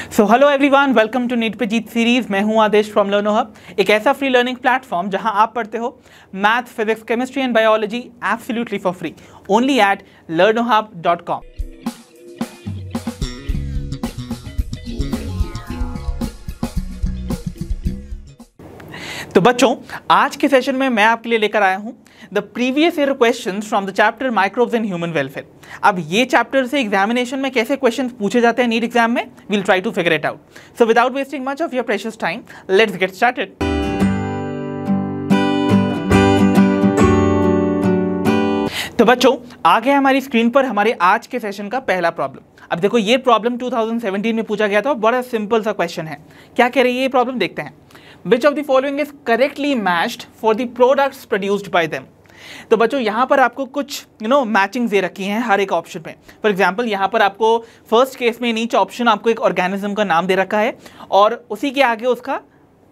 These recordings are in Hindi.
So hello everyone, welcome to NEET पे जीत सीरीज। मैं हूं आदेश फ्रॉम लर्नो हब, एक ऐसा फ्री लर्निंग प्लेटफॉर्म जहां आप पढ़ते हो math, physics, chemistry and biology absolutely for free, only at learnohub.com। तो बच्चों, आज के सेशन में मैं आपके लिए लेकर आया हूं the previous year questions from the chapter microbes and human welfare. अब ये चैप्टर से एग्जामिनेशन में कैसे क्वेश्चंस पूछे जाते हैं नीट एग्जाम में, we'll try to figure it out. So without wasting much of your precious time, let's get started. तो बच्चों, आ गया हमारी स्क्रीन पर हमारे आज के सेशन का पहला प्रॉब्लम। अब देखो, ये प्रॉब्लम 2017 में पूछा गया था, बड़ा सिंपल सा क्वेश्चन है। क्या कह रही है ये प्रॉब्लम, देखते हैं। Which of the following is correctly matched for the products produced by them? तो बच्चों, यहाँ पर आपको कुछ मैचिंग दे रखी हैं हर एक ऑप्शन में। फॉर एग्जाम्पल, यहाँ पर आपको फर्स्ट केस में नीचे ऑप्शन आपको एक ऑर्गेनिज्म का नाम दे रखा है और उसी के आगे उसका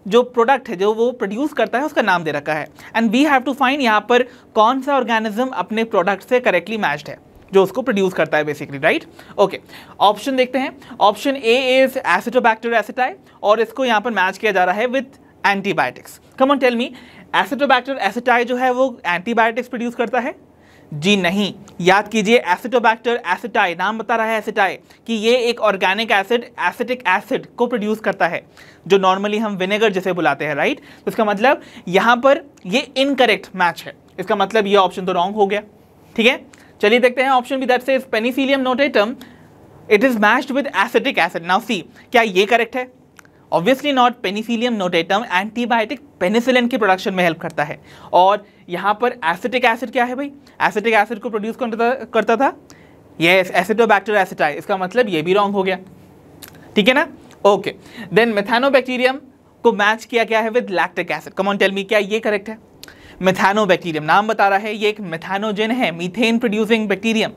जो प्रोडक्ट है जो वो प्रोड्यूस करता है उसका नाम दे रखा है। And we have to find यहाँ पर कौन सा ऑर्गेनिज्म अपने प्रोडक्ट से करेक्टली मैच्ड है जो उसको प्रोड्यूस करता है बेसिकली, राइट। ओके, ऑप्शन देखते हैं। Option A is Acetobacter aceti और इसको यहाँ पर मैच किया जा रहा है with antibiotics. Come on tell me, Acetobacter aceti जो है वो एंटीबायोटिक्स प्रोड्यूस करता है? जी नहीं। याद कीजिए, एसिटोबैक्टर एसिटाई, नाम बता रहा है एसिटाई, कि ये एक ऑर्गेनिक एसिड, एसिटिक एसिड को प्रोड्यूस करता है जो नॉर्मली हम विनेगर जैसे बुलाते हैं, राइट। तो इसका मतलब यहाँ पर ये इनकरेक्ट मैच है, इसका मतलब ये ऑप्शन तो रॉन्ग हो गया। ठीक है, चलिए देखते हैं option B, that says penicillium notatum it is matched with acetic acid. Now C, क्या ये करेक्ट है? Obviously not. Penicillium notatum antibiotic penicillin की प्रोडक्शन में हेल्प करता है और यहाँ पर एसिटिक एसिड क्या है भाई? एसिटिक एसिड को प्रोड्यूस करता था यस एसिटोबैक्टर एसिटाई, इसका मतलब ये भी रॉन्ग हो गया। ठीक है ना। ओके, देन मेथानोबैक्टीरियम को मैच किया गया है with lactic acid. Come on tell me, क्या ये करेक्ट है? मेथानोबैक्टीरियम, नाम बता रहा है ये एक मेथानोजन है, मीथेन प्रोड्यूसिंग बैक्टीरियम,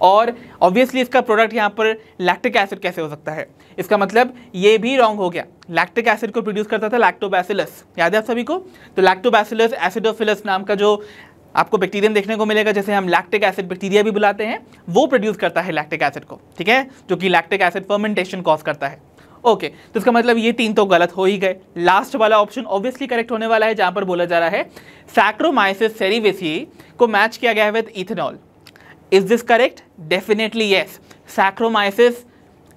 और ऑब्वियसली इसका प्रोडक्ट यहाँ पर लैक्टिक एसिड कैसे हो सकता है? इसका मतलब ये भी रॉन्ग हो गया। लैक्टिक एसिड को प्रोड्यूस करता था लैक्टोबैसिलस, याद है आप सभी को? तो लैक्टोबैसिलस एसिडोफिलस नाम का जो आपको बैक्टीरियम देखने को मिलेगा, जैसे हम लैक्टिक एसिड बैक्टीरिया भी बुलाते हैं, वो प्रोड्यूस करता है लैक्टिक एसिड को, ठीक है, जो कि लैक्टिक एसिड फर्मेंटेशन कॉज करता है। ओके, तो इसका मतलब ये तीन तो गलत हो ही गए। लास्ट वाला ऑप्शन ऑब्वियसली करेक्ट होने वाला है, जहां पर बोला जा रहा है सैक्रोमाइसिस सेरिवेसिए को मैच किया गया है with ethanol. Is this correct? Definitely yes. Saccharomyces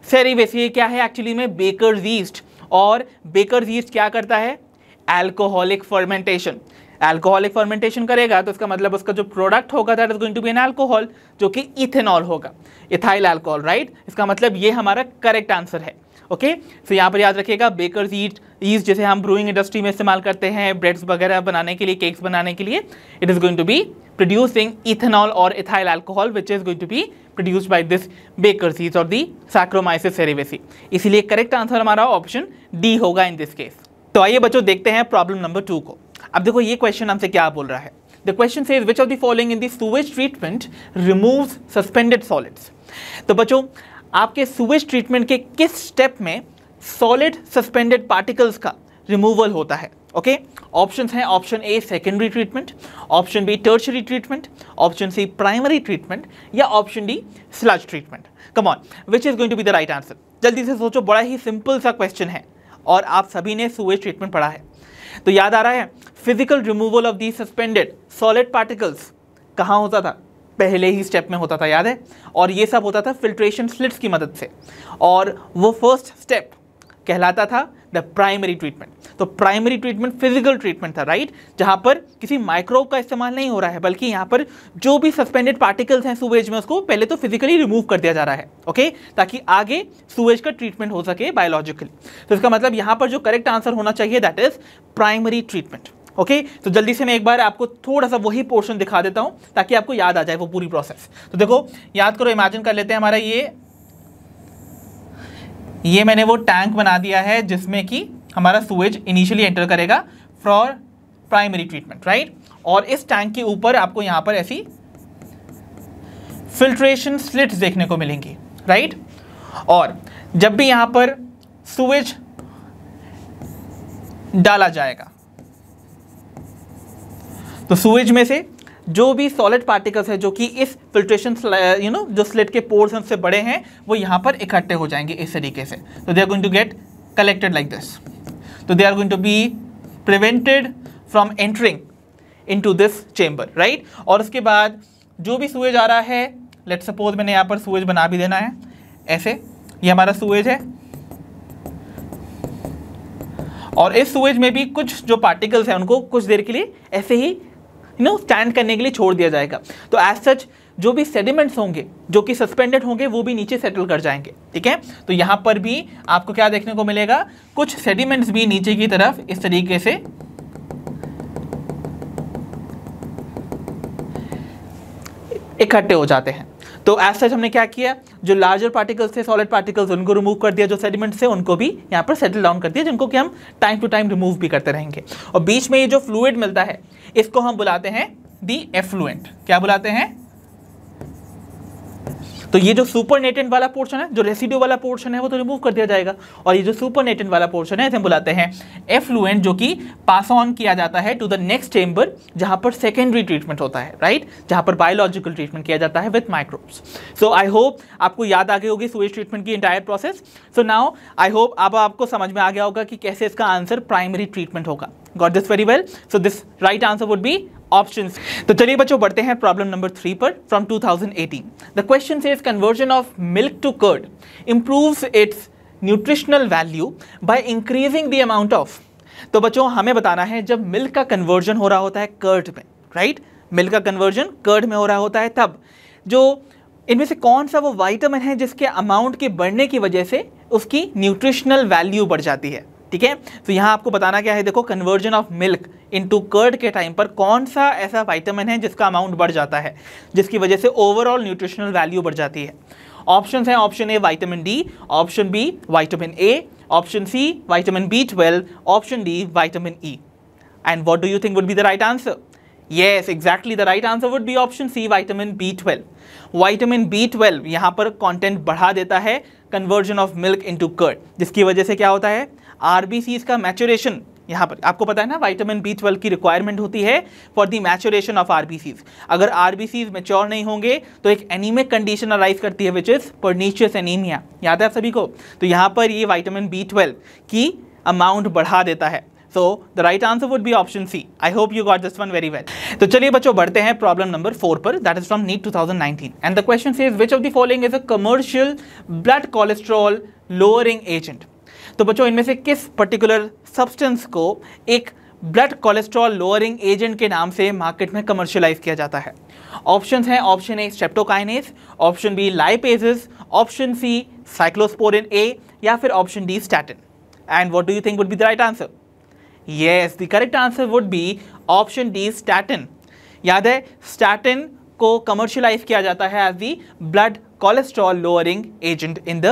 cerevisiae क्या है एक्चुअली में? बेकर्स यीस्ट, और बेकर्स यीस्ट क्या करता है? Alcoholic fermentation. अल्कोहलिक फर्मेंटेशन करेगा तो इसका मतलब उसका जो प्रोडक्ट होगा that is going to be an alcohol, जो कि इथेनॉल होगा, इथाइल अल्कोहल, राइट। इसका मतलब ये हमारा करेक्ट आंसर है। ओके, तो यहाँ पर याद रखिएगा, बेकर्स यीस्ट जैसे हम ब्रूइंग इंडस्ट्री में इस्तेमाल करते हैं ब्रेड्स वगैरह बनाने के लिए, केक्स बनाने के लिए, it is going to be producing ethanol और ethyl alcohol which is going to be produced by this baker's yeast और दी सैक्रोमाइसिस सेरिवेसी। इसीलिए करेक्ट आंसर हमारा ऑप्शन डी होगा इन दिस केस। तो आइए बच्चों, देखते हैं प्रॉब्लम नंबर 2 को। अब देखो ये क्वेश्चन हमसे क्या बोल रहा है। The question says which of the following in the sewage treatment removes suspended solids. तो बच्चों, आपके सूवेज ट्रीटमेंट के किस स्टेप में सॉलिड सस्पेंडेड पार्टिकल्स का रिमूवल होता है? ओके, ऑप्शंस हैं, option A secondary treatment, option B tertiary treatment, option C primary treatment, या option D sludge treatment. Come on, which is going to be the right answer? जल्दी से सोचो, बड़ा ही सिंपल सा क्वेश्चन है और आप सभी ने सूवेज ट्रीटमेंट पढ़ा है तो याद आ रहा है। Physical removal of the suspended solid particles कहाँ होता था? पहले ही स्टेप में होता था, याद है। और ये सब होता था फिल्ट्रेशन स्लिट्स की मदद से, और वो फर्स्ट स्टेप कहलाता था द प्राइमरी ट्रीटमेंट। तो प्राइमरी ट्रीटमेंट फिजिकल ट्रीटमेंट था, राइट, जहां पर किसी माइक्रोब का इस्तेमाल नहीं हो रहा है, बल्कि यहां पर जो भी सस्पेंडेड पार्टिकल्स हैं सूवेज में उसको पहले तो फिजिकली रिमूव कर दिया जा रहा है, ओके, ताकि आगे सूवेज का ट्रीटमेंट हो सके बायोलॉजिकली। तो इसका मतलब यहां पर जो करेक्ट आंसर होना चाहिए that is primary treatment. Okay, तो जल्दी से मैं एक बार आपको थोड़ा सा वही पोर्शन दिखा देता हूं ताकि आपको याद आ जाए वो पूरी प्रोसेस। तो देखो, याद करो, इमेजिन कर लेते हैं हमारा ये मैंने वो टैंक बना दिया है जिसमें कि हमारा सूवेज इनिशियली एंटर करेगा फॉर प्राइमरी ट्रीटमेंट, राइट। और इस टैंक के ऊपर आपको यहां पर ऐसी फिल्ट्रेशन स्लिट्स देखने को मिलेंगी, राइट। और जब भी यहां पर सूवेज डाला जाएगा तो सूवेज में से जो भी सॉलिड पार्टिकल्स है जो कि इस फिल्ट्रेशन जो स्लिट के पोर्स हैं उससे बड़े हैं वो यहाँ पर इकट्ठे हो जाएंगे इस तरीके से। तो they are going to get collected like this. तो they are going to be prevented from entering into this chamber, right. और उसके बाद जो भी सूएज आ रहा है, लेट्स सपोज मैंने यहाँ पर सूएज बना भी देना है ऐसे, ये हमारा सूएज है और इस सूएज में भी कुछ जो पार्टिकल्स हैं उनको कुछ देर के लिए ऐसे ही स्टैंड करने के लिए छोड़ दिया जाएगा। तो एज सच जो भी सेडिमेंट्स होंगे जो कि सस्पेंडेड होंगे वो भी नीचे सेटल कर जाएंगे, ठीक है। तो यहाँ पर भी आपको क्या देखने को मिलेगा, कुछ सेडिमेंट्स भी नीचे की तरफ इस तरीके से इकट्ठे हो जाते हैं। तो एज सच हमने क्या किया, जो लार्जर पार्टिकल्स थे सॉलिड पार्टिकल्स उनको रिमूव कर दिया, जो सेडिमेंट्स थे उनको भी यहाँ पर सेटल डाउन कर दिया, जिनको कि हम टाइम टू टाइम रिमूव भी करते रहेंगे। और बीच में ये जो फ्लूइड मिलता है इसको हम बुलाते हैं दी एफ्लुएंट। क्या बुलाते हैं? तो ये जो सुपरनेटेंट वाला पोर्शन है, जो रेसिड्यू वाला पोर्शन है वो तो रिमूव कर दिया जाएगा, और ये जो सुपरनेटेंट वाला पोर्शन है इसे हम बुलाते हैं एफ्लुएंट, जो कि पास ऑन किया जाता है टू द नेक्स्ट चेंबर जहां पर सेकेंडरी ट्रीटमेंट होता है, राइट, जहां पर बायोलॉजिकल ट्रीटमेंट किया जाता है with microbes. So I hope आपको याद आ गई होगी सूएज ट्रीटमेंट की entire process. So now I hope अब आपको समझ में आ गया होगा कि कैसे इसका आंसर प्राइमरी ट्रीटमेंट होगा। Got this very well. So this right answer would be options. तो चलिए बच्चों बढ़ते हैं प्रॉब्लम नंबर 3 पर from 2018। The question says conversion of milk to curd improves its nutritional value by increasing the amount of. तो बच्चों हमें बताना है जब मिल्क का कन्वर्जन हो रहा होता है कर्ड में, राइट, मिल्क का कन्वर्जन कर्ड में हो रहा होता है, तब जो इनमें से कौन सा वो विटामिन है जिसके अमाउंट के बढ़ने की वजह से उसकी न्यूट्रिशनल वैल्यू बढ़ जाती है, ठीक है। तो यहाँ आपको बताना क्या है, देखो conversion of milk into curd के टाइम पर कौन सा ऐसा विटामिन है जिसका अमाउंट बढ़ जाता है, जिसकी वजह से ओवरऑल न्यूट्रिशनल वैल्यू बढ़ जाती है। ऑप्शंस हैं, option A vitamin D, option B vitamin A, option C vitamin B12, option D vitamin E. And what do you think would be the right answer? Yes, exactly the right answer would be option C, vitamin B12. Vitamin B12 यहाँ पर कंटेंट बढ़ा देता है conversion of milk into curd, जिसकी वजह से क्या होता है, आरबीसीज का मैचुरेशन। यहाँ पर आपको पता है ना विटामिन B12 की रिक्वायरमेंट होती है for the maturation of RBCs. अगर आरबीसीज मैच्योर नहीं होंगे तो एक एनीमिक कंडीशन अराइज करती है विच इज पर्नीशियस एनीमिया। याद है आप सभी को? तो यहाँ पर ये विटामिन B12 की अमाउंट बढ़ा देता है। So the right answer would be option C. I hope you got this one very well. तो चलिए बच्चों बढ़ते हैं प्रॉब्लम नंबर 4 पर, that is from NEET 2019 and the question says which of the following is a commercial blood cholesterol lowering agent. तो बच्चों इनमें से किस पर्टिकुलर सब्सटेंस को एक ब्लड कोलेस्ट्रॉल लोअरिंग एजेंट के नाम से मार्केट में कमर्शियलाइज किया जाता है? ऑप्शंस हैं, option A streptokinase, option B lipases, option C cyclosporin A, या फिर option D statin. And what do you think would be the right answer? Yes, the correct answer would be option D, statin. याद है statin को commercialize किया जाता है as the blood cholesterol lowering agent in the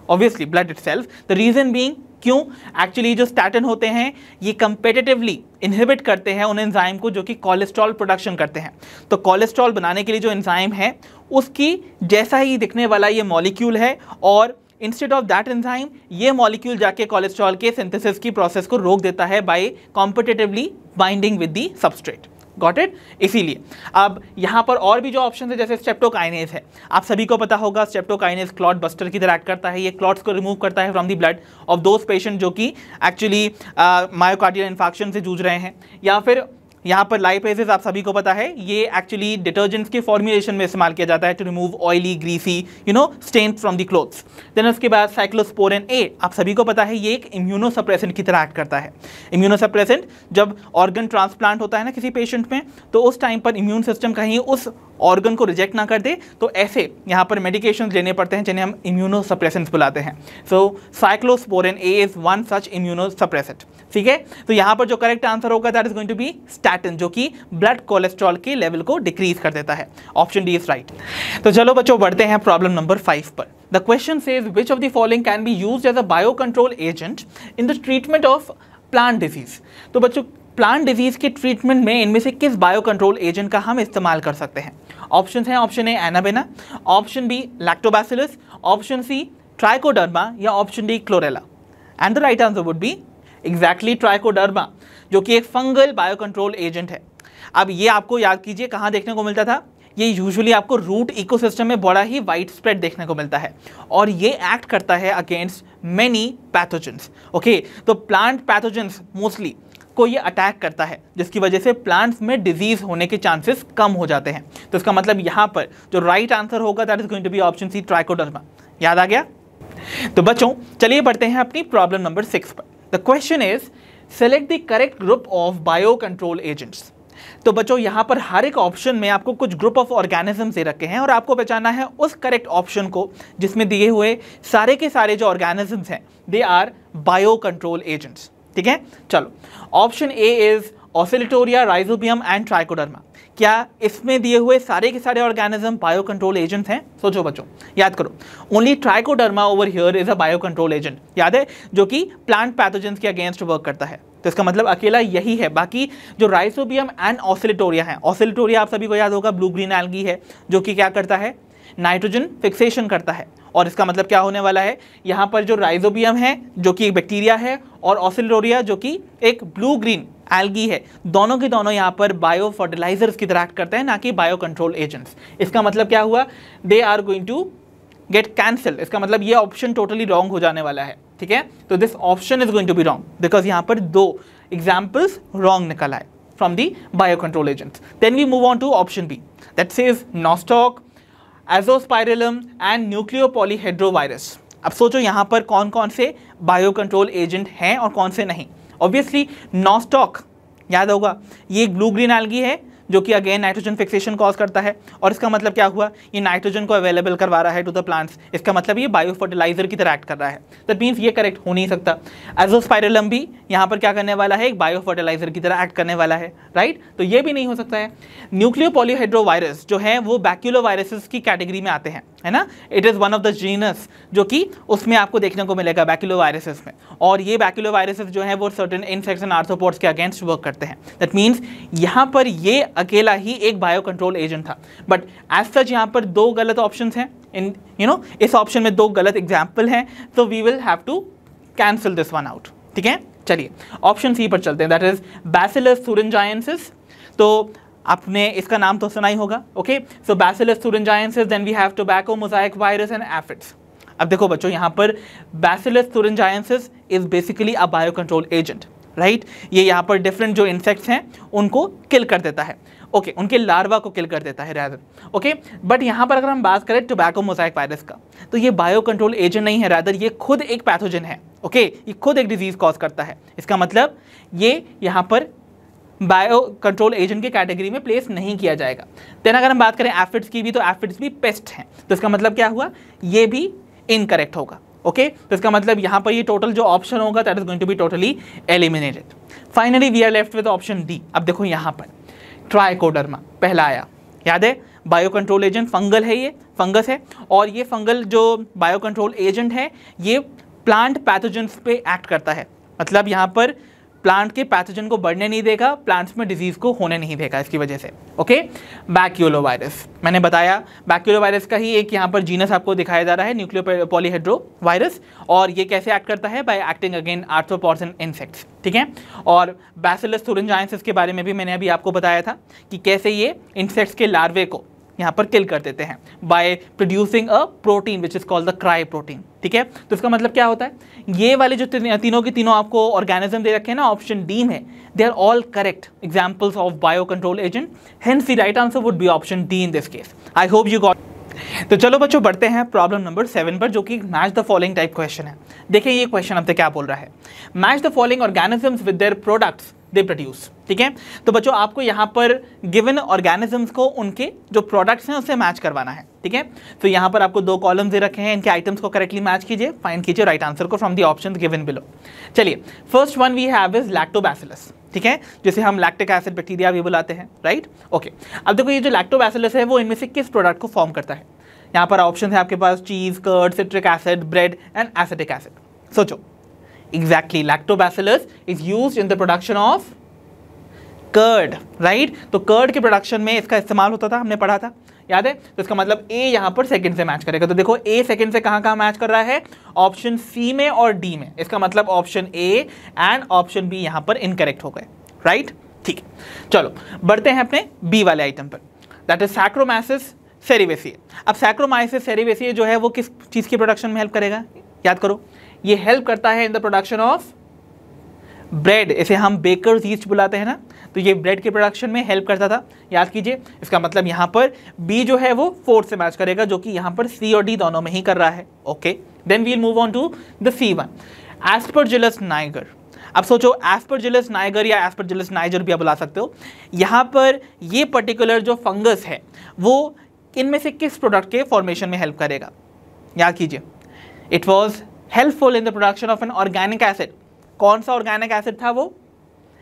obviously blood itself. The reason being क्यों? Actually जो statin होते हैं ये competitively inhibit करते हैं उन एंजाइम को जो कि कोलेस्ट्रॉल प्रोडक्शन करते हैं। तो कोलेस्ट्रॉल बनाने के लिए जो एंजाइम है उसकी जैसा ही दिखने वाला ये मॉलिक्यूल है, और इंस्टेड ऑफ दैट एंजाइम ये मॉलिक्यूल जाके कोलेस्ट्रॉल के सिंथेसिस की प्रोसेस को रोक देता है by competitively binding with the substrate. Got it? इसीलिए अब यहाँ पर और भी जो ऑप्शन है जैसे स्ट्रेप्टोकाइनेज है, आप सभी को पता होगा स्ट्रेप्टोकाइनेज क्लॉट बस्टर की तरह एक्ट करता है। ये क्लॉट्स को रिमूव करता है from the blood of those patient जो कि एक्चुअली मायोकार्डियल इन्फार्क्शन से जूझ रहे हैं। या फिर यहाँ पर लाइपेजेस आप सभी को पता है ये एक्चुअली डिटर्जेंट्स के फॉर्मुलेशन में इस्तेमाल किया जाता है to remove oily greasy stain from the clothes. Then उसके बाद साइक्लोस्पोरिन ए आप सभी को पता है ये एक इम्यूनोसप्रेसेंट की तरह एक्ट करता है। इम्यूनोसप्रेसेंट जब ऑर्गन ट्रांसप्लांट होता है ना किसी पेशेंट में, तो उस टाइम पर इम्यून सिस्टम कहीं उस ऑर्गन को रिजेक्ट ना कर दे, तो ऐसे यहाँ पर मेडिकेशंस लेने पड़ते हैं जिन्हें हम इम्यूनोसप्रेसेंट्स बुलाते हैं। So cyclosporin A is one such immunosuppressant, ठीक है। तो यहाँ पर जो करेक्ट आंसर होगा that is going to be statin, जो कि ब्लड कोलेस्ट्रॉल के लेवल को डिक्रीज कर देता है। Option D is right. तो चलो बच्चों बढ़ते हैं प्रॉब्लम नंबर 5 पर। The question says which of the following can be used as a bio control agent in the treatment of plant disease. तो बच्चों प्लांट डिजीज के ट्रीटमेंट में इनमें से किस बायो कंट्रोल एजेंट का हम इस्तेमाल कर सकते हैं? ऑप्शन हैं, option A Anabaena, option B Lactobacillus, option C Trichoderma, या option D Chlorella. And the right answer would be exactly Trichoderma, जो कि एक फंगल बायो कंट्रोल एजेंट है। अब ये आपको याद कीजिए कहाँ देखने को मिलता था, ये यूजुअली आपको रूट इकोसिस्टम में बड़ा ही वाइड स्प्रेड देखने को मिलता है और ये एक्ट करता है अगेंस्ट मेनी पैथोजेंस। ओके, तो प्लांट पैथोजेंस मोस्टली को ये अटैक करता है, जिसकी वजह से प्लांट्स में डिजीज होने के चांसेस कम हो जाते हैं। तो इसका मतलब यहाँ पर जो राइट आंसर होगा that is going to be option C, trichoderma. याद आ गया? तो बच्चों चलिए बढ़ते हैं अपनी प्रॉब्लम नंबर 6 पर। The question is select the correct group of bio control agents. तो बच्चों यहाँ पर हर एक ऑप्शन में आपको कुछ ग्रुप ऑफ ऑर्गेनिज्म दे रखे हैं और आपको पहचानना है उस करेक्ट ऑप्शन को जिसमें दिए हुए सारे के सारे जो ऑर्गेनिजम्स हैं they are bio control agents. ठीक है, चलो option A is oscillatoria, rhizobium and trichoderma. क्या इसमें दिए हुए सारे के सारे ऑर्गेनिज्म बायो कंट्रोल एजेंट हैं? सोचो बच्चों, याद करो, only trichoderma over here is a bio control agent, याद है, जो कि प्लांट पैथोजेंस के अगेंस्ट वर्क करता है। तो इसका मतलब अकेला यही है। बाकी जो राइजोबियम एंड ऑसिलेटोरिया है, ऑसिलेटोरिया आप सभी को याद होगा ब्लू ग्रीन एल्गी है जो कि क्या करता है, नाइट्रोजन फिक्सेशन करता है। और इसका मतलब क्या होने वाला है, यहाँ पर जो राइजोबियम है जो कि एक बैक्टीरिया है और ऑसिलेटोरिया जो कि एक ब्लू ग्रीन एल्गी है, दोनों के दोनों यहाँ पर बायो फर्टिलाइजर्स की तरह एक्ट करते हैं, ना कि बायो कंट्रोल एजेंट्स। इसका मतलब क्या हुआ, they are going to get cancel. इसका मतलब ये ऑप्शन टोटली रॉन्ग हो जाने वाला है। ठीक है, तो this option is going to be wrong because यहाँ पर 2 एग्जाम्पल्स रॉन्ग निकल आए from the bio control agents. Then we move on to option B that says Nostoc, Azospirillum and nucleopolyhedrovirus. अब सोचो यहाँ पर कौन कौन से बायो कंट्रोल एजेंट हैं और कौन से नहीं। ऑब्वियसली नॉस्टॉक याद होगा, ये एक ब्लू ग्रीन एल्गी है जो कि अगेन नाइट्रोजन फिक्सेशन कॉज करता है और इसका मतलब क्या हुआ, ये नाइट्रोजन को अवेलेबल करवा रहा है टू द प्लांट्स। इसका मतलब ये बायो फर्टिलाइजर की तरह एक्ट कर रहा है। दैट मीन्स ये करेक्ट हो नहीं सकता। एजोस्पाइरलम भी यहाँ पर क्या करने वाला है, एक बायो फर्टिलाइजर की तरह एक्ट करने वाला है, राइट, तो ये भी नहीं हो सकता है। न्यूक्लियोपॉलीहेड्रोवायरस जो है वो बैक्यूलोवायरसेस की कैटेगरी में आते हैं, है ना, it is one of the genus जो कि उसमें आपको देखने को मिलेगा बैक्यूलोवायरसेस में। और ये बैक्यूलोवायरसेस जो है वो सर्टेन इंसेक्ट्स एंड आर्थ्रोपोड्स के अगेंस्ट वर्क करते हैं। दैट मीन्स यहाँ पर ये अकेला ही एक बायो कंट्रोल एजेंट था। बट एज सच यहाँ पर 2 गलत ऑप्शंस हैं, इन इस ऑप्शन में 2 गलत एग्जाम्पल हैं, तो we will have to cancel this one out. ठीक है, चलिए ऑप्शन सी पर चलते हैं, दैट इज बैसिलस thuringiensis। तो आपने इसका नाम तो सुना ही होगा। Okay, so bacillus thuringiensis, then we have tobacco mosaic virus and aphids. अब देखो बच्चों, यहाँ पर bacillus thuringiensis is basically a bio control agent, right. ये यहाँ पर डिफरेंट जो इंसेक्ट्स हैं उनको किल कर देता है, ओके, उनके लार्वा को किल कर देता है रैदर, ओके। बट यहाँ पर अगर हम बात करें टोबैको मोजाइक वायरस का, तो ये बायो कंट्रोल एजेंट नहीं है, रैदर ये खुद एक पैथोजन है, ओके, ये खुद एक डिजीज कॉज करता है। इसका मतलब ये यहाँ पर बायो कंट्रोल एजेंट के कैटेगरी में प्लेस नहीं किया जाएगा। देन अगर हम बात करें एफिड्स की भी, तो एफिड्स भी पेस्ट हैं, तो इसका मतलब क्या हुआ, ये भी इनकरेक्ट होगा, ओके। तो इसका मतलब यहाँ पर ये टोटल जो ऑप्शन होगा that is going to be totally eliminated. Finally we are left with option D. अब देखो यहाँ पर ट्राइकोडर्मा पहला आया, याद है, बायो कंट्रोल एजेंट फंगल है, ये फंगस है, और ये फंगल जो बायो कंट्रोल एजेंट है ये प्लांट पैथोजेंस पे एक्ट करता है। मतलब यहाँ पर प्लांट के पैथोजन को बढ़ने नहीं देगा, प्लांट्स में डिजीज को होने नहीं देगा इसकी वजह से, ओके। बैक्यूलोवायरस मैंने बताया, बैक्यूलोवायरस का ही एक यहाँ पर जीनस आपको दिखाया जा रहा है, न्यूक्लियोपॉलीहेड्रोवायरस, और ये कैसे एक्ट करता है, bye acting again arthropods and insects, ठीक है। और बैसिलस thuringiensis के बारे में भी मैंने अभी आपको बताया था कि कैसे ये इंसेक्ट्स के लार्वे को यहाँ पर किल कर देते हैं by producing a protein which is called the cry protein, ठीक है। तो इसका मतलब क्या होता है, ये वाले जो तीनों के तीनों आपको ऑर्गेनिज्म दे रखे हैं ना ऑप्शन डी में, they are all correct examples of bio control agent, hence the right answer would be option D in this case. I hope you got. तो चलो बच्चों बढ़ते हैं प्रॉब्लम नंबर 7 पर, जो कि match the following type question है। देखिए ये क्वेश्चन आपसे क्या बोल रहा है, match the following organisms with their products they produce, ठीक है। तो बच्चों आपको यहाँ पर गिवन ऑर्गेनिजम्स को उनके जो प्रोडक्ट्स हैं उससे मैच करवाना है, ठीक है। तो यहाँ पर आपको 2 कॉलम्स दे रखे हैं, इनके आइटम्स को करेक्टली मैच कीजिए, फाइंड कीजिए राइट आंसर को from the options given below. चलिए first one we have is Lactobacillus, ठीक है, जिसे हम लैक्टिक एसिड बैक्टीरिया भी बुलाते हैं, राइट, ओके। अब देखो ये जो लैक्टोबैसिलस है वो इनमें से किस प्रोडक्ट को फॉर्म करता है। यहाँ पर ऑप्शन है आपके पास cheese, curd, citric acid, bread and acetic acid. सोचो exactly Lactobacillus is used in the production of curd, right. तो कर्ड के प्रोडक्शन में इसका इस्तेमाल होता था, हमने पढ़ा था, याद है। तो इसका मतलब ए यहाँ पर सेकंड से मैच करेगा। तो देखो ए सेकंड से कहाँ मैच कर रहा है, ऑप्शन सी में और डी में। इसका मतलब option A and option B यहाँ पर इनकरेक्ट हो गए, राइट। ठीक है, चलो बढ़ते हैं अपने बी वाले आइटम पर, दैट इज सैक्रोमाइसिस सेरिवेसिए। अब सैक्रोमाइसिस सेरिवेसिए जो है वो किस चीज़ की प्रोडक्शन में हेल्प करेगा, याद करो, ये हेल्प करता है इन द प्रोडक्शन ऑफ ब्रेड। इसे हम बेकर्स ईस्ट बुलाते हैं ना, तो ये ब्रेड के प्रोडक्शन में हेल्प करता था, याद कीजिए। इसका मतलब यहाँ पर बी जो है वो 4 से मैच करेगा, जो कि यहाँ पर सी और डी दोनों में ही कर रहा है। Okay, then we'll move on to the C1, aspergillus niger. अब सोचो, एस्परजिलस नाइगर या एस्परजिलस नाइजर भी आप बुला सकते हो। यहाँ पर ये पर्टिकुलर जो फंगस है वो इनमें से किस प्रोडक्ट के फॉर्मेशन में हेल्प करेगा, याद कीजिए। It was helpful in the production of an organic acid. कौन सा ऑर्गेनिक एसिड था वो?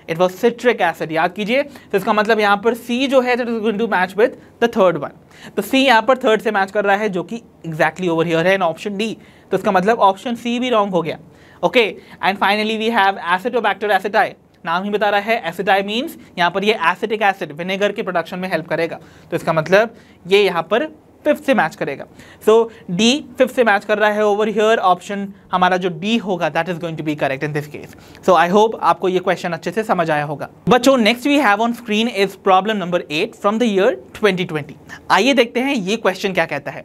इट वॉज सिट्रिक एसिड, याद कीजिए। तो इसका मतलब यहाँ पर सी जो है that is going to match with the third one. तो सी यहाँ पर थर्ड से मैच कर रहा है, जो कि एग्जैक्टली ओवर हियर है इन ऑप्शन डी। तो इसका मतलब ऑप्शन सी भी रॉन्ग हो गया। Okay, and finally we have Acetobacter aceti. नाम ही बता रहा है, एसिटाई मीन्स यहाँ पर ये एसिटिक एसिड विनेगर के प्रोडक्शन में हेल्प करेगा। तो इसका मतलब ये यहाँ पर 5th से मैच करेगा। सो डी 5th से मैच कर रहा है ओवर हियर। ऑप्शन हमारा जो डी होगा that is going to be correct in this case. So I hope आपको ये क्वेश्चन अच्छे से समझ आया होगा। बच्चों, next we have on screen is problem number 8 from the year 2020। आइए देखते हैं ये क्वेश्चन क्या कहता है।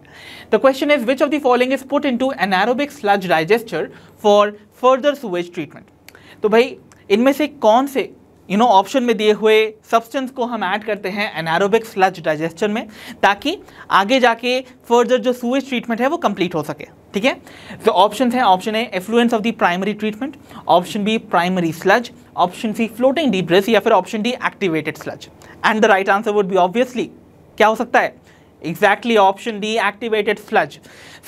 The question is which of the following is put into anaerobic sludge digester for further sewage treatment. तो भाई इनमें से कौन से ऑप्शन में दिए हुए सब्सटेंस को हम ऐड करते हैं एनारोबिक स्लज डाइजेस्टर में, ताकि आगे जाके फर्दर जो सूएज ट्रीटमेंट है वो कंप्लीट हो सके। ठीक है, तो ऑप्शन है, option A effluents of the primary treatment, option B primary sludge, option C floating debris, या फिर option D activated sludge. And the right answer would be obviously क्या हो सकता है? Exactly option D, activated sludge.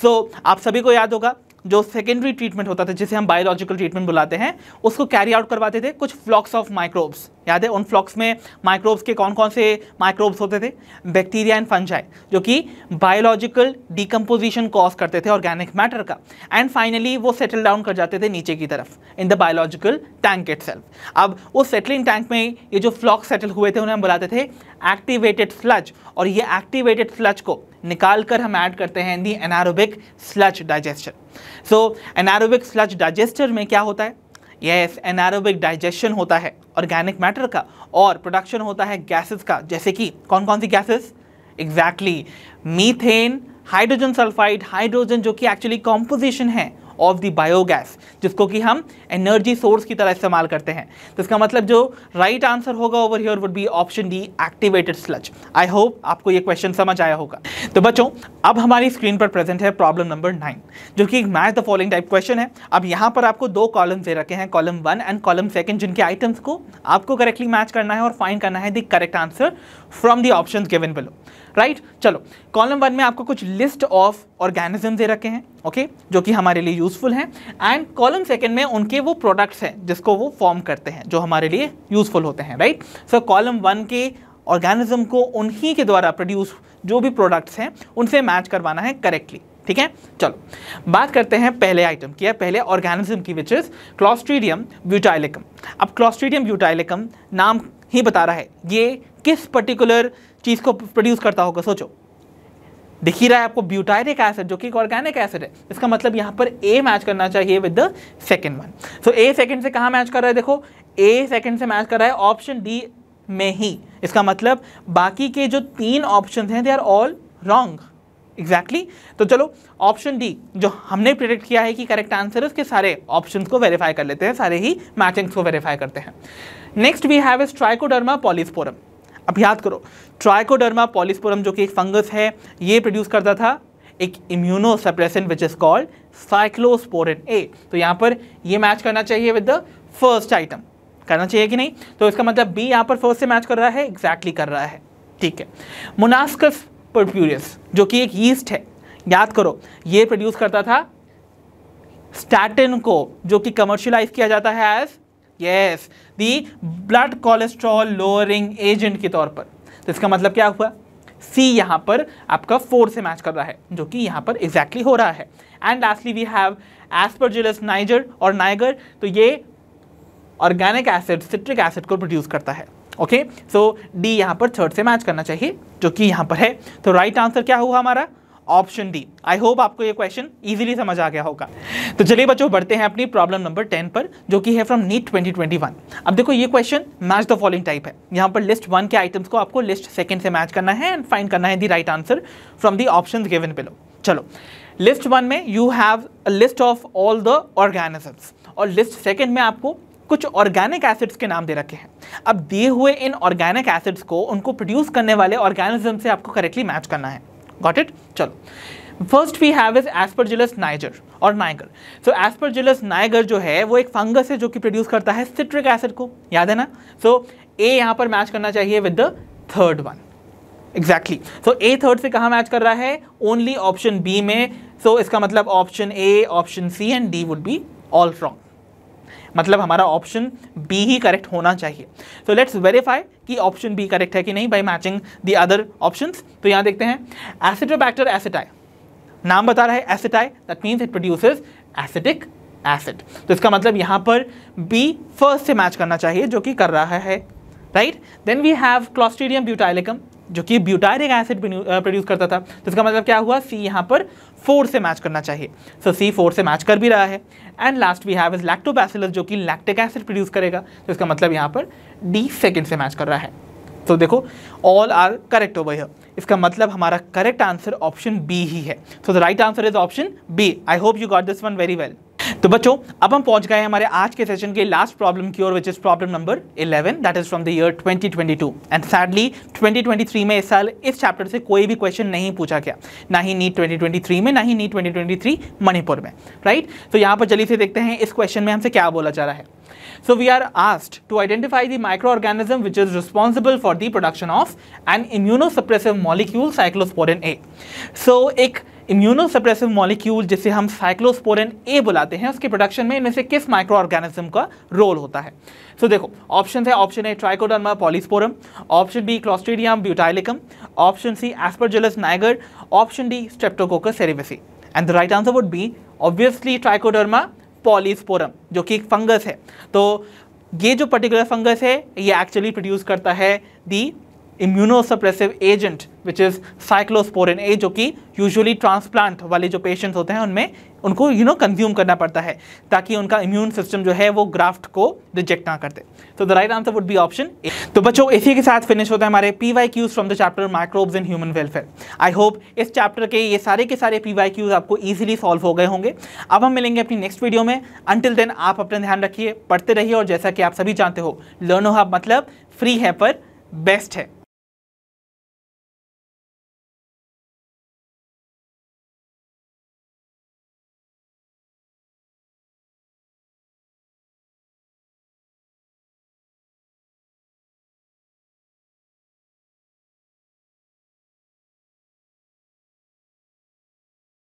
So आप सभी को याद होगा, जो सेकेंडरी ट्रीटमेंट होता था जिसे हम बायोलॉजिकल ट्रीटमेंट बुलाते हैं, उसको कैरी आउट करवाते थे कुछ फ्लॉक्स ऑफ माइक्रोब्स। याद है, उन फ्लॉक्स में माइक्रोब्स के कौन कौन से माइक्रोब्स होते थे? बैक्टीरिया एंड फंजाई, जो कि बायोलॉजिकल डिकम्पोजिशन कॉज करते थे ऑर्गेनिक मैटर का। एंड फाइनली वो सेटल डाउन कर जाते थे नीचे की तरफ in the biological tank itself. अब उस सेटलिंग टैंक में ये जो फ्लॉक्स सेटल हुए थे उन्हें हम बुलाते थे एक्टिवेटेड स्लज, और ये एक्टिवेटेड स्लज को निकाल कर हम ऐड करते हैं इन दी एनारोबिक स्लज डाइजेस्टर। सो एनारोबिक स्लज डाइजेस्टर में क्या होता है? यस, एनारोबिक डाइजेशन होता है ऑर्गेनिक मैटर का, और प्रोडक्शन होता है गैसेस का, जैसे कि कौन कौन सी gases? Exactly methane, hydrogen sulphide, hydrogen जो कि एक्चुअली कॉम्पोजिशन है ऑफ द बायोगैस, जिसको कि हम एनर्जी सोर्स की तरह इस्तेमाल करते हैं। तो इसका मतलब जो राइट आंसर होगा over here would be option D, activated sludge. I hope आपको ये क्वेश्चन समझ आया होगा। तो बच्चों, अब हमारी स्क्रीन पर प्रेजेंट है प्रॉब्लम नंबर 9, जो कि match the following type question है। अब यहाँ पर आपको 2 कॉलम दे रखे हैं, कॉलम 1 एंड कॉलम 2, जिनके आइटम्स को आपको करेक्टली मैच करना है और फाइंड करना है the correct answer from the options given below. Right, चलो कॉलम 1 में आपको कुछ लिस्ट ऑफ ऑर्गेनिज्म दे रखे हैं, ओके, जो कि हमारे लिए यूजफुल हैं। एंड कॉलम 2 में उनके वो प्रोडक्ट्स हैं जिसको वो फॉर्म करते हैं, जो हमारे लिए यूजफुल होते हैं। राइट, सो कॉलम 1 के ऑर्गेनिज्म को उन्हीं के द्वारा प्रोड्यूस जो भी प्रोडक्ट्स हैं उनसे मैच करवाना है करेक्टली। ठीक है, चलो बात करते हैं पहले आइटम की, पहले ऑर्गेनिज्म की, विच इज क्लॉस्ट्रीडियम ब्यूटाइलिकम। अब क्लॉस्ट्रीडियम ब्यूटाइलिकम नाम ही बता रहा है ये किस पर्टिकुलर चीज को प्रोड्यूस करता होगा। सोचो, दिख ही रहा है आपको ब्यूटाइरिक एसिड, जो कि ऑर्गेनिक एसिड है। इसका मतलब यहाँ पर ए मैच करना चाहिए with the second one. So A second से कहाँ मैच कर रहा है? देखो, ए सेकंड से मैच कर रहा है ऑप्शन डी में ही। इसका मतलब बाकी के जो 3 ऑप्शन हैं they are all wrong. Exactly, तो चलो ऑप्शन डी जो हमने प्रेडिक्ट किया है कि करेक्ट आंसर है, उसके सारे ऑप्शंस को वेरीफाई कर लेते हैं, सारे ही मैचिंग्स को वेरीफाई करते हैं। Next we have is trichoderma polysporum. अब याद करो, ट्राइकोडर्मा पॉलीस्पोरम जो कि एक फंगस है, ये प्रोड्यूस करता था एक immunosuppressant which is called cyclosporin A. तो यहाँ पर ये मैच करना चाहिए विद द फर्स्ट आइटम, करना चाहिए कि नहीं? तो इसका मतलब बी यहाँ पर फर्स्ट से मैच कर रहा है, एग्जैक्टली कर रहा है। ठीक है, मोनास्कस पर्प्यूरियस जो कि एक यीस्ट है, याद करो ये प्रोड्यूस करता था स्टैटिन को, जो कि कमर्शियलाइज किया जाता है as yes the blood cholesterol lowering agent के तौर पर। तो इसका मतलब क्या हुआ? सी यहाँ पर आपका 4 से मैच कर रहा है, जो कि यहाँ पर एग्जैक्टली हो रहा है। And lastly we have aspergillus niger और नाइगर, तो ये ऑर्गेनिक एसिड सिट्रिक एसिड को प्रोड्यूस करता है। ओके, सो डी यहाँ पर 3rd से मैच करना चाहिए, जो कि यहाँ पर है। तो राइट आंसर क्या हुआ हमारा? Option D. आई होप आपको ये क्वेश्चन इजीली समझ आ गया होगा। तो चलिए बच्चों बढ़ते हैं अपनी प्रॉब्लम नंबर 10 पर, जो कि है फ्रॉम नीट 2021। अब देखो ये question match the following type है। यहाँ पर लिस्ट 1 के आइटम्स को आपको लिस्ट 2 से मैच करना है एंड फाइंड करना है the right answer from the options given below. चलो, लिस्ट 1 में you have a list of all the organisms, और लिस्ट 2 में आपको कुछ ऑर्गेनिक एसिड्स के नाम दे रखे हैं। अब दिए हुए इन ऑर्गेनिक एसिड्स को उनको प्रोड्यूस करने वाले ऑर्गेनिज्म से आपको करेक्टली मैच करना है। Got it? चलो, first we have is Aspergillus niger और नाइगर। सो एस्परजिलस नाइगर जो है वो एक फंगस है जो कि प्रोड्यूस करता है सिट्रिक एसिड को, याद है ना? सो ए यहाँ पर मैच करना चाहिए with the third one. Exactly, so A third से कहाँ मैच कर रहा है? ओनली ऑप्शन बी में। सो इसका मतलब option A, option C and D would be all wrong. मतलब हमारा ऑप्शन बी ही करेक्ट होना चाहिए। सो लेट्स वेरीफाई कि ऑप्शन बी करेक्ट है कि नहीं by matching the other options. तो यहाँ देखते हैं, एसिडोबैक्टर एसिटाई, नाम बता रहा है aceti, that means it produces acidic acid. तो इसका मतलब यहाँ पर बी फर्स्ट से मैच करना चाहिए, जो कि कर रहा है, right? Then we have clostridium butylicum, जो कि ब्यूटारिक एसिड प्रोड्यूस करता था। तो इसका मतलब क्या हुआ? सी यहाँ पर 4 से मैच करना चाहिए। सो सी 4 से मैच कर भी रहा है। And last we have is lactobacillus, जो कि लैक्टिक एसिड प्रोड्यूस करेगा। तो इसका मतलब यहाँ पर डी सेकंड से मैच कर रहा है। तो देखो, all are correct over here. इसका मतलब हमारा करेक्ट आंसर ऑप्शन बी ही है। So the right answer is option B. I hope you got this one very well. तो बच्चों, अब हम पहुंच गए हमारे आज के सेशन के लास्ट प्रॉब्लम की ओर, which is problem number 11, that is from the year 2022। And sadly 2023 में इस साल इस चैप्टर से कोई भी क्वेश्चन नहीं पूछा गया, ना ही नीट 2023 में, ना ही नीट 2023 मणिपुर में, राइट? तो यहाँ पर जल्दी से देखते हैं इस क्वेश्चन में हमसे क्या बोला जा रहा है। So we are asked to identify the microorganism which is responsible for the production of an immunosuppressive molecule cyclosporin A. So एक immunosuppressive molecule जिसे हम cyclosporin A बुलाते हैं, उसके प्रोडक्शन में इनमें से किस माइक्रो ऑर्गेनिज्म का रोल होता है? So देखो, ऑप्शन है, option A trichoderma polysporum, option B clostridium butylicum, option C aspergillus niger, option D streptococcus cerevisiae. And the right answer would be obviously trichoderma polysporum, जो कि एक फंगस है। तो ये जो पर्टिकुलर फंगस है ये एक्चुअली प्रोड्यूस करता है the immunosuppressive agent which is cyclosporin A, जो कि यूजुअली ट्रांसप्लांट वाले जो पेशेंट्स होते हैं उनमें उनको कंज्यूम करना पड़ता है ताकि उनका इम्यून सिस्टम जो है वो ग्राफ्ट को रिजेक्ट ना करते। तो the right answer would be option A. तो बच्चों, इसी के साथ फिनिश होता है हमारे PYQs from the chapter microbes in human welfare. I hope इस चैप्टर के सारे PYQs आपको इजीली सॉल्व हो गए होंगे। अब हम मिलेंगे अपनी नेक्स्ट वीडियो में। अंटिल देन आप अपना ध्यान रखिए, पढ़ते रहिए, और जैसा कि आप सभी जानते हो, लर्नो हब मतलब फ्री है पर बेस्ट है।